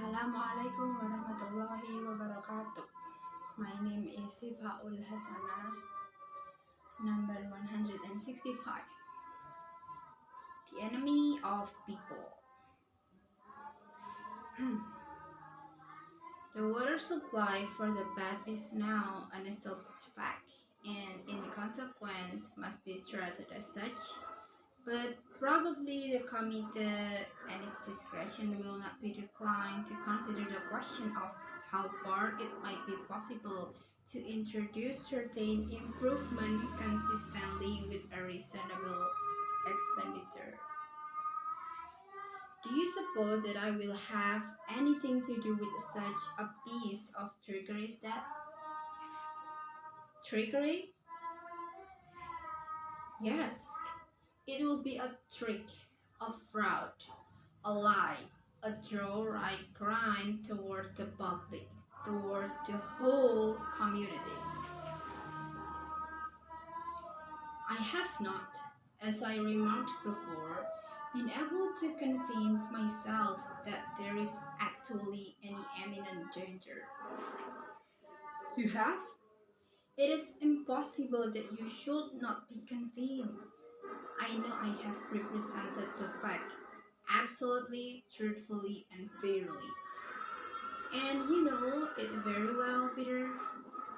Assalamualaikum warahmatullahi wabarakatuh. My name is Sifa'ul Hasanah, number 165. The enemy of people. The water supply for the bath is now an established fact, and in consequence must be treated as such. But probably the committee and its discretion will not be declined to consider the question of how far it might be possible to introduce certain improvement consistently with a reasonable expenditure. Do you suppose that I will have anything to do with such a piece of trickery as that? Trickery? Yes, it will be a trick, a fraud, a lie, a downright crime toward the public, toward the whole community. I have not, as I remarked before, been able to convince myself that there is actually any imminent danger. You have? It is impossible that you should not be convinced. I know I have represented the fact absolutely, truthfully, and fairly. And you know it very well, Peter.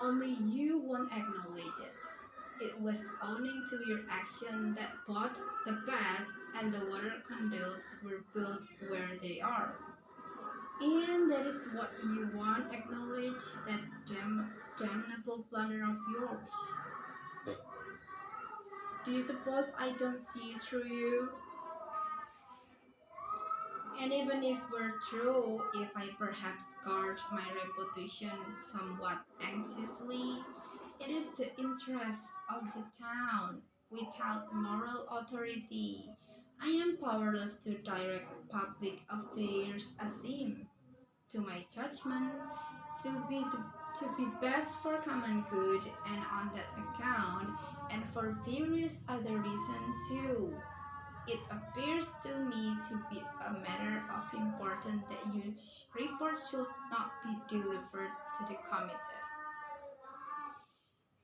Only you won't acknowledge it. It was owing to your action that both the bath and the water conduits were built where they are. And that is what you won't acknowledge, that damnable blunder of yours. Do you suppose I don't see through you? And even if we're true, if I perhaps guard my reputation somewhat anxiously, it is the interest of the town. Without moral authority, I am powerless to direct public affairs as him. To my judgment, to be the, to be best for common good, and on that account, and for various other reasons too. It appears to me to be a matter of importance that your report should not be delivered to the committee.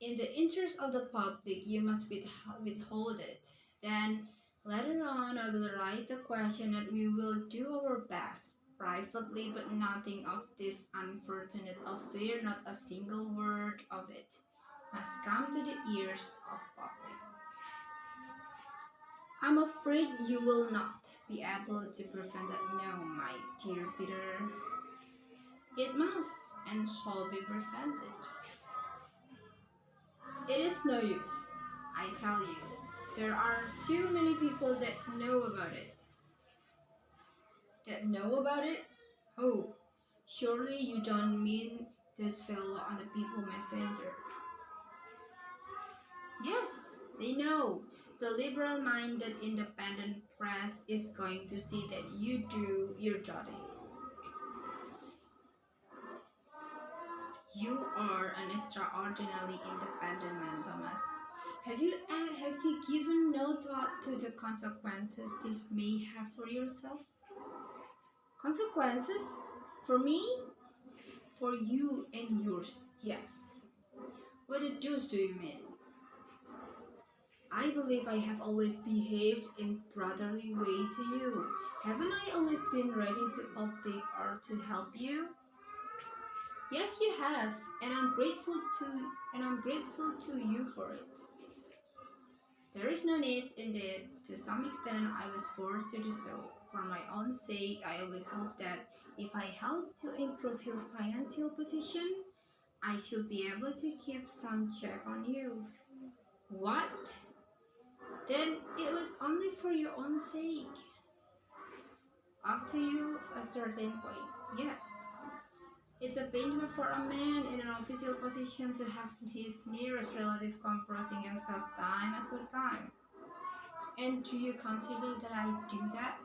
In the interest of the public, you must withhold it. Then, later on, I will write the question and we will do our best, privately, but nothing of this unfortunate affair, not a single word of it, must come to the ears of public. I'm afraid you will not be able to prevent that now, my dear Peter. It must and shall be prevented. It is no use, I tell you. There are too many people that know about it. That know about it? Oh, surely you don't mean this fellow on the People Messenger. Yes, they know. The liberal-minded independent press is going to see that you do your duty. You are an extraordinarily independent man, Thomas. Have you given no thought to the consequences this may have for yourself? Consequences? For me? For you and yours, yes. What the deuce do you mean? I believe I have always behaved in brotherly way to you. Haven't I always been ready to uplift or to help you? Yes, you have, and I'm grateful to you for it. There is no need, indeed. To some extent, I was forced to do so. For my own sake, I always hoped that if I helped to improve your financial position, I should be able to keep some check on you. What? Then it was only for your own sake. Up to you a certain point. Yes. It's a painful for a man in an official position to have his nearest relative composing himself time after time. And do you consider that I do that?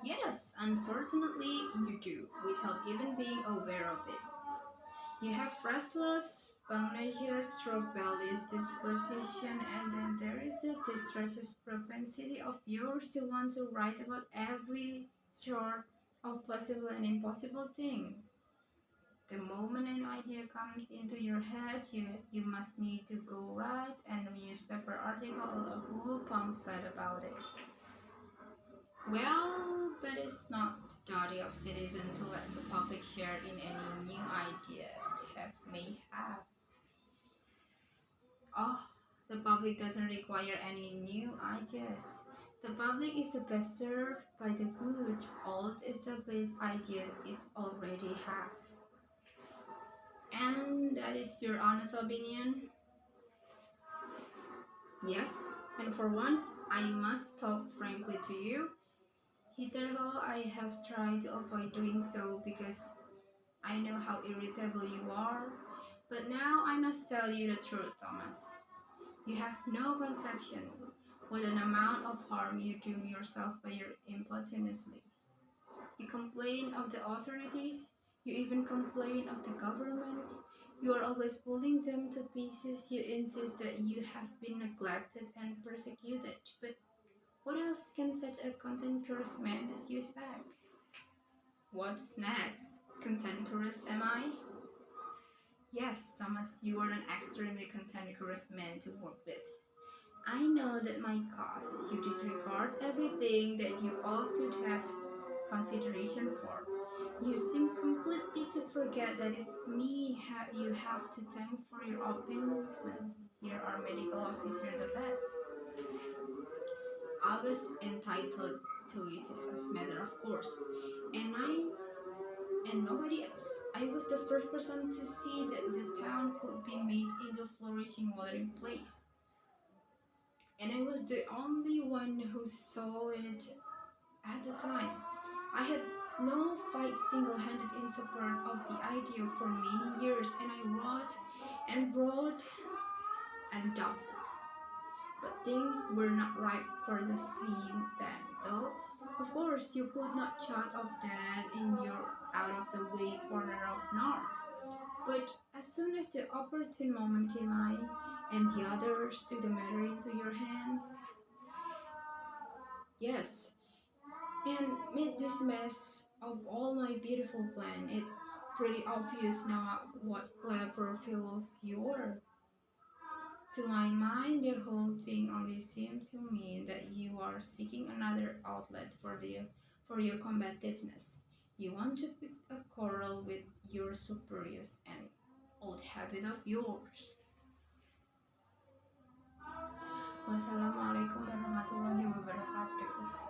Yes, unfortunately, you do, without even being aware of it. You have restless, pugnacious, rebellious disposition, and then there is the distressed propensity of yours to want to write about every sort of possible and impossible thing. The moment an idea comes into your head, you must need to go write a newspaper article or a whole pamphlet about it. Well, but it's not the duty of citizens to let the public share in any new ideas may have. Oh, the public doesn't require any new ideas. The public is the best served by the good, old established ideas it already has. And that is your honest opinion? Yes, and for once, I must talk frankly to you. Hitherto, I have tried to avoid doing so because I know how irritable you are. But now I must tell you the truth, Thomas. You have no conception what an amount of harm you do yourself by your impotently. You complain of the authorities, you even complain of the government. You are always pulling them to pieces. You insist that you have been neglected and persecuted. But what else can such a cantankerous man as you expect? What's next? Cantankerous am I? Yes, Thomas, you are an extremely cantankerous man to work with. I know that my cause you disregard everything that you ought to have consideration for. You seem completely to forget that it's me you have to thank for your opinion. Here are medical officer the vets. I was entitled to it as a matter of course, and and nobody else. I was the first person to see that the town could be made into a flourishing watering place, and I was the only one who saw it at the time. I had no fight single-handed in support of the idea for many years, and I wrote and wrote and doubted. But things were not ripe for the same then, though. Of course, you could not shut off that in your out-of-the-way corner of North. But as soon as the opportune moment came by, and the others took the matter into your hands, yes, and made this mess of all my beautiful plan, it's pretty obvious now what clever fellow you were. To my mind, the whole thing only seemed to mean that you are seeking another outlet for your combativeness. You want to pick a quarrel with your superiors, an old habit of yours. Wassalamualaikum warahmatullahi wabarakatuh.